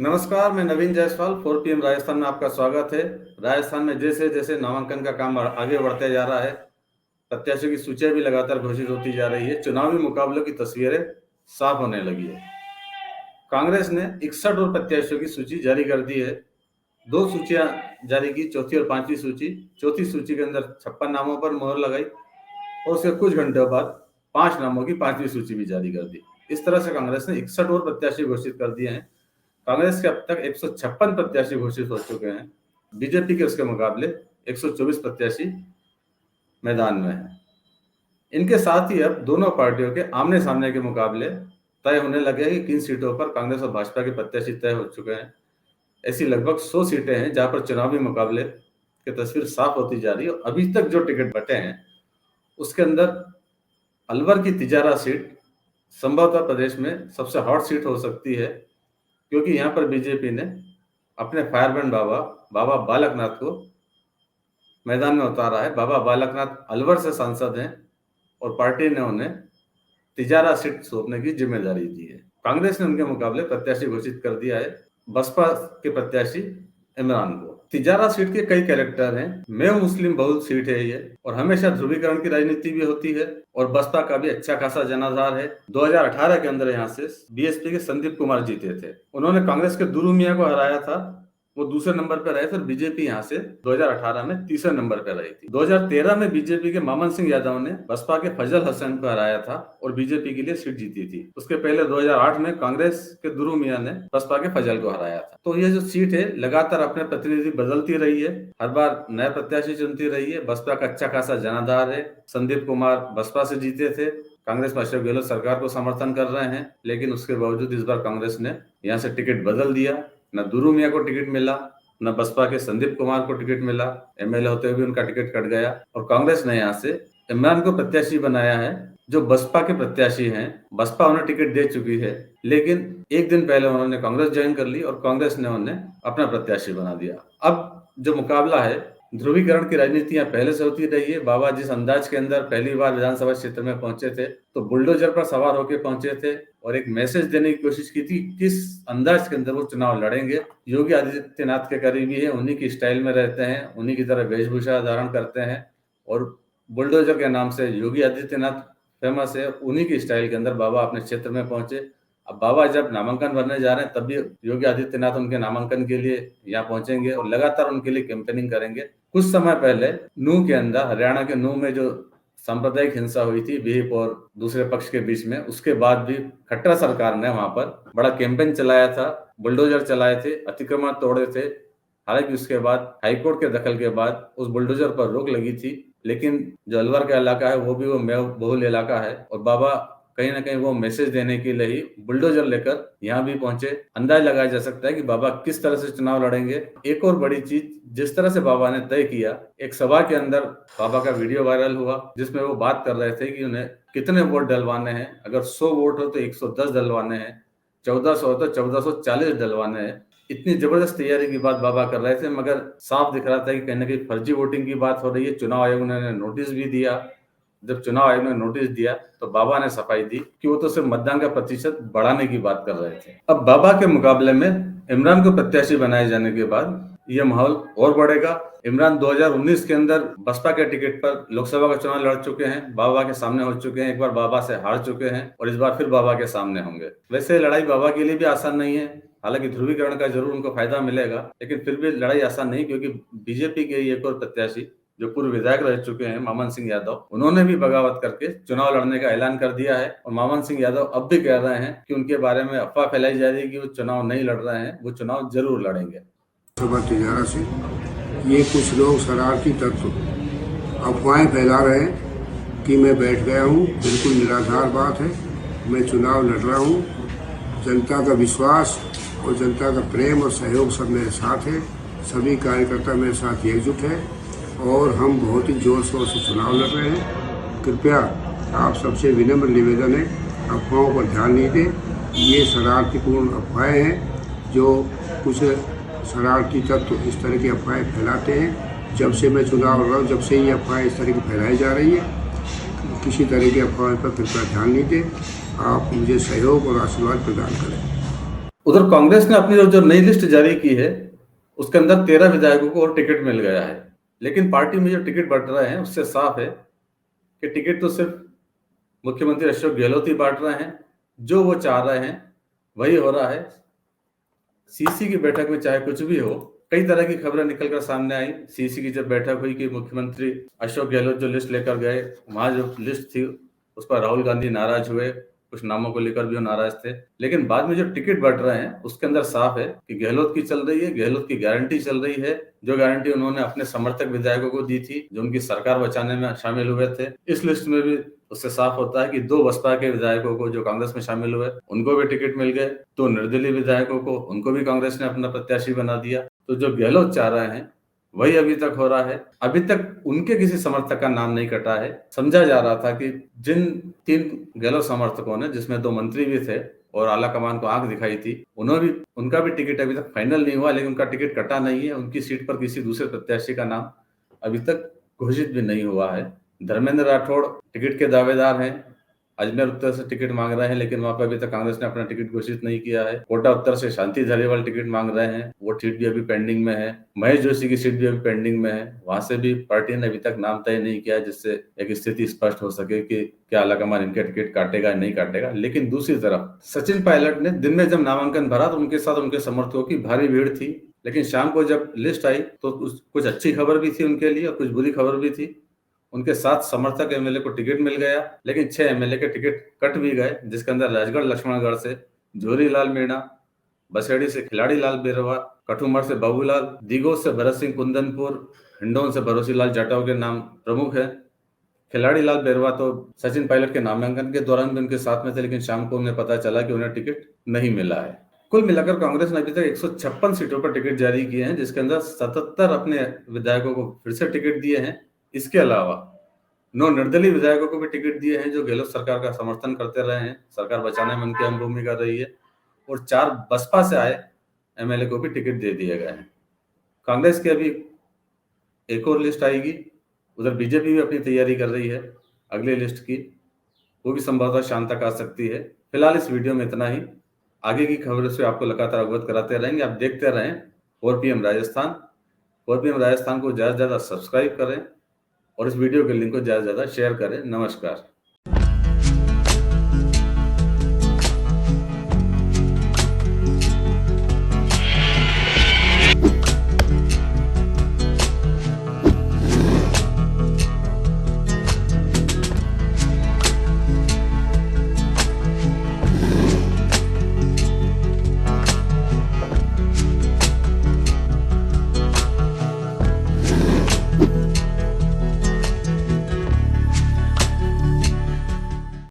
नमस्कार, मैं नवीन जायसवाल 4 PM राजस्थान में आपका स्वागत है। राजस्थान में जैसे जैसे नामांकन का काम आगे बढ़ते जा रहा है, प्रत्याशियों की सूचियां भी लगातार घोषित होती जा रही है। चुनावी मुकाबलों की तस्वीरें साफ होने लगी है। कांग्रेस ने 61 और प्रत्याशियों की सूची जारी कर दी है। 2 सूचियां जारी की, चौथी और पांचवी सूची। चौथी सूची के अंदर 56 नामों पर मोहर लगाई और उसके कुछ घंटों बाद 5 नामों की पांचवी सूची भी जारी कर दी। इस तरह से कांग्रेस ने 61 और प्रत्याशी घोषित कर दिए हैं। कांग्रेस के अब तक 156 प्रत्याशी घोषित हो चुके हैं। बीजेपी के उसके मुकाबले 124 प्रत्याशी मैदान में हैं। इनके साथ ही अब दोनों पार्टियों के आमने सामने के मुकाबले तय होने लगे हैं कि किन सीटों पर कांग्रेस और भाजपा के प्रत्याशी तय हो चुके हैं। ऐसी लगभग 100 सीटें हैं जहां पर चुनावी मुकाबले की तस्वीर साफ होती जा रही है। और अभी तक जो टिकट बटे हैं उसके अंदर अलवर की तिजारा सीट संभवतः प्रदेश में सबसे हॉट सीट हो सकती है, क्योंकि यहाँ पर बीजेपी ने अपने फायरब्रांड बाबा बालकनाथ को मैदान में उतारा है। बाबा बालकनाथ अलवर से सांसद हैं और पार्टी ने उन्हें तिजारा सीट सौंपने की जिम्मेदारी दी है। कांग्रेस ने उनके मुकाबले प्रत्याशी घोषित कर दिया है, बसपा के प्रत्याशी इमरान को। तिजारा सीट के कई कैरेक्टर हैं। मैं मुस्लिम बहुल सीट है ये, और हमेशा ध्रुवीकरण की राजनीति भी होती है और बसपा का भी अच्छा खासा जनाधार है। 2018 के अंदर यहाँ से बीएसपी के संदीप कुमार जीते थे। उन्होंने कांग्रेस के दुरू मियां को हराया था, वो दूसरे नंबर पर रहे थे। बीजेपी यहाँ से 2018 में तीसरे नंबर पर रही थी। 2013 में बीजेपी के मामन सिंह यादव ने बसपा के फजल हसन को हराया था और बीजेपी के लिए सीट जीती थी। उसके पहले 2008 में कांग्रेस के दुरू मियां ने बसपा के फजल को हराया था। तो ये जो सीट है लगातार अपने प्रतिनिधि बदलती रही है, हर बार नए प्रत्याशी चुनती रही है। बसपा का अच्छा खासा जनाधार है। संदीप कुमार बसपा से जीते थे। कांग्रेस में अशोक गहलोत सरकार को समर्थन कर रहे हैं, लेकिन उसके बावजूद इस बार कांग्रेस ने यहाँ से टिकट बदल दिया। न दुरू मियां को टिकट मिला, न बसपा के संदीप कुमार को टिकट मिला। एमएलए होते हुए उनका टिकट कट गया और कांग्रेस ने यहाँ से इमरान को प्रत्याशी बनाया है, जो बसपा के प्रत्याशी हैं। बसपा उन्हें टिकट दे चुकी है, लेकिन एक दिन पहले उन्होंने कांग्रेस ज्वाइन कर ली और कांग्रेस ने उन्हें अपना प्रत्याशी बना दिया। अब जो मुकाबला है, ध्रुवीकरण की राजनीतियां पहले से होती रही है। बाबा जिस अंदाज के अंदर पहली बार विधानसभा क्षेत्र में पहुंचे थे, तो बुलडोजर पर सवार होकर पहुंचे थे और एक मैसेज देने की कोशिश की थी किस अंदाज के अंदर वो चुनाव लड़ेंगे। योगी आदित्यनाथ के करीबी है, उन्हीं की स्टाइल में रहते हैं, उन्हीं की तरह वेशभूषा धारण करते हैं और बुलडोजर के नाम से योगी आदित्यनाथ फेमस है। उन्हीं की स्टाइल के अंदर बाबा अपने क्षेत्र में पहुंचे। अब बाबा जब नामांकन भरने जा रहे हैं, तब भी योगी आदित्यनाथ उनके नामांकन के लिए यहाँ पहुंचेंगे और लगातार उनके लिए कैंपेनिंग करेंगे। कुछ समय पहले नूह के अंदर, हरियाणा के नूह में जो सांप्रदायिक हिंसा हुई थी विहिप और दूसरे पक्ष के बीच में, उसके बाद भी खट्टर सरकार ने वहां पर बड़ा कैंपेन चलाया था, बुलडोजर चलाए थे, अतिक्रमण तोड़े थे। हालांकि उसके बाद हाईकोर्ट के दखल के बाद उस बुलडोजर पर रोक लगी थी, लेकिन जो अलवर का इलाका है वो भी वो मेव बहुल इलाका है और बाबा कहीं ना कहीं वो मैसेज देने के लिए ही बुलडोजर लेकर यहाँ भी पहुंचे। अंदाज लगाया जा सकता है कि बाबा किस तरह से चुनाव लड़ेंगे। एक और बड़ी चीज, जिस तरह से बाबा ने तय किया, एक सभा के अंदर बाबा का वीडियो वायरल हुआ जिसमें वो बात कर रहे थे कि उन्हें कितने वोट डलवाने हैं। अगर 100 वोट हो तो 110 डलवाने हैं, 1400 हो तो 1440 डलवाने हैं। इतनी जबरदस्त तैयारी की बात बाबा कर रहे थे, मगर साफ दिख रहा था कि कहीं ना कहीं फर्जी वोटिंग की बात हो रही है। चुनाव आयोग ने नोटिस भी दिया। जब चुनाव आयोग ने नोटिस दिया तो बाबा ने सफाई दी कि वो तो सिर्फ मतदान का प्रतिशत बढ़ाने की बात कर रहे थे। अब बाबा के मुकाबले में इमरान को प्रत्याशी बनाए जाने के बाद यह माहौल और बढ़ेगा। इमरान 2019 के अंदर बसपा के टिकट पर लोकसभा का चुनाव लड़ चुके हैं, बाबा के सामने हो चुके हैं, एक बार बाबा से हार चुके हैं और इस बार फिर बाबा के सामने होंगे। वैसे लड़ाई बाबा के लिए भी आसान नहीं है, हालांकि ध्रुवीकरण का जरूर उनको फायदा मिलेगा, लेकिन फिर भी लड़ाई आसान नहीं, क्योंकि बीजेपी के एक और प्रत्याशी जो पूर्व विधायक रह चुके हैं, मामन सिंह यादव, उन्होंने भी बगावत करके चुनाव लड़ने का ऐलान कर दिया है। और मामन सिंह यादव अब भी कह रहे हैं कि उनके बारे में अफवाह फैलाई जा रही है कि वो चुनाव नहीं लड़ रहे हैं, वो चुनाव जरूर लड़ेंगे। तिजारा से ये कुछ लोग शरारती तत्व अफवाहें फैला रहे हैं कि मैं बैठ गया हूँ, बिल्कुल निराधार बात है। मैं चुनाव लड़ रहा हूँ। जनता का विश्वास और जनता का प्रेम और सहयोग सब मेरे साथ है। सभी कार्यकर्ता मेरे साथ एकजुट है और हम बहुत ही जोर शोर से चुनाव लड़ रहे हैं। कृपया आप सबसे विनम्र निवेदन है, अफवाहों पर ध्यान नहीं दें। ये शरारतीपूर्ण अफवाहें हैं जो कुछ शरारती तत्व इस तरह की अफवाहें फैलाते हैं। जब से मैं चुनाव लड़ रहा हूँ, जब से ये अफवाहें इस तरह की फैलाई जा रही है, किसी तरह की अफवाहों पर कृपया ध्यान नहीं दें। आप मुझे सहयोग और आशीर्वाद प्रदान करें। उधर कांग्रेस ने अपनी जो नई लिस्ट जारी की है उसके अंदर 13 विधायकों को और टिकट मिल गया है, लेकिन पार्टी में जो टिकट बंट रहे हैं उससे साफ है कि टिकट तो सिर्फ मुख्यमंत्री अशोक गहलोत ही बांट रहे हैं। जो वो चाह रहे हैं वही हो रहा है। सीसी की बैठक में चाहे कुछ भी हो, कई तरह की खबरें निकलकर सामने आई। सीसी की जब बैठक हुई कि मुख्यमंत्री अशोक गहलोत जो लिस्ट लेकर गए, वहां जो लिस्ट थी उस पर राहुल गांधी नाराज हुए, कुछ नामों को लेकर भी वो नाराज थे। लेकिन बाद में जो टिकट बंट रहे हैं उसके अंदर साफ है कि गहलोत की चल रही है, गहलोत की गारंटी चल रही है, जो गारंटी उन्होंने अपने समर्थक विधायकों को दी थी जो उनकी सरकार बचाने में शामिल हुए थे। इस लिस्ट में भी उससे साफ होता है कि 2 बसपा के विधायकों को जो कांग्रेस में शामिल हुए उनको भी टिकट मिल गए, 2 निर्दलीय विधायकों को उनको भी कांग्रेस ने अपना प्रत्याशी बना दिया। तो जो गहलोत चाह रहे हैं वही अभी तक हो रहा है। अभी तक उनके किसी समर्थक का नाम नहीं कटा है। समझा जा रहा था कि जिन 3 गहलोत समर्थकों ने, जिसमें 2 मंत्री भी थे और आला कमान को आंख दिखाई थी, उनका भी टिकट अभी तक फाइनल नहीं हुआ, लेकिन उनका टिकट कटा नहीं है। उनकी सीट पर किसी दूसरे प्रत्याशी का नाम अभी तक घोषित भी नहीं हुआ है। धर्मेंद्र राठौड़ टिकट के दावेदार हैं। अजमेर उत्तर से टिकट मांग रहे हैं, लेकिन वहां पर अभी तक कांग्रेस ने अपना टिकट घोषित नहीं किया है। कोटा उत्तर से शांति धारीवाल टिकट मांग रहे हैं, वो सीट भी अभी पेंडिंग में है। महेश जोशी की सीट भी अभी पेंडिंग में है, वहां से भी पार्टी ने अभी तक नाम तय नहीं किया, जिससे एक स्थिति स्पष्ट हो सके कि क्या आलाकमान इनके टिकट काटेगा या नहीं काटेगा। लेकिन दूसरी तरफ सचिन पायलट ने दिन में जब नामांकन भरा तो उनके साथ उनके समर्थकों की भारी भीड़ थी, लेकिन शाम को जब लिस्ट आई तो कुछ अच्छी खबर भी थी उनके लिए और कुछ बुरी खबर भी थी। उनके 7 समर्थक एमएलए को टिकट मिल गया, लेकिन 6 एमएलए के टिकट कट भी गए, जिसके अंदर राजगढ़ लक्ष्मणगढ़ से जोरीलाल मीणा, बसेड़ी से खिलाड़ी लाल बेरवा, कठुमर से बाबूलाल, दिगोस से भरत सिंह कुंदनपुर, हिंडौन से भरोसीलाल जाटव के नाम प्रमुख है। खिलाड़ी लाल बेरवा तो सचिन पायलट के नामांकन के दौरान भी उनके साथ में थे, लेकिन शाम को उन्हें पता चला कि उन्हें टिकट नहीं मिला है। कुल मिलाकर कांग्रेस ने अभी तक 156 सीटों पर टिकट जारी किए हैं, जिसके अंदर 77 अपने विधायकों को फिर से टिकट दिए हैं। इसके अलावा 9 निर्दलीय विधायकों को भी टिकट दिए हैं जो गहलोत सरकार का समर्थन करते रहे हैं, सरकार बचाने में उनकी अहम भूमिका रही है। और 4 बसपा से आए एमएलए को भी टिकट दे दिए गए हैं। कांग्रेस की अभी एक और लिस्ट आएगी, उधर बीजेपी भी अपनी तैयारी कर रही है अगली लिस्ट की, वो भी संभवतः शाम तक आ सकती है। फिलहाल इस वीडियो में इतना ही। आगे की खबरों से आपको लगातार अवगत कराते रहेंगे। आप देखते रहें 4PM राजस्थान। 4PM राजस्थान को ज़्यादा से ज़्यादा सब्सक्राइब करें और इस वीडियो के लिंक को ज़्यादा से ज़्यादा शेयर करें। नमस्कार।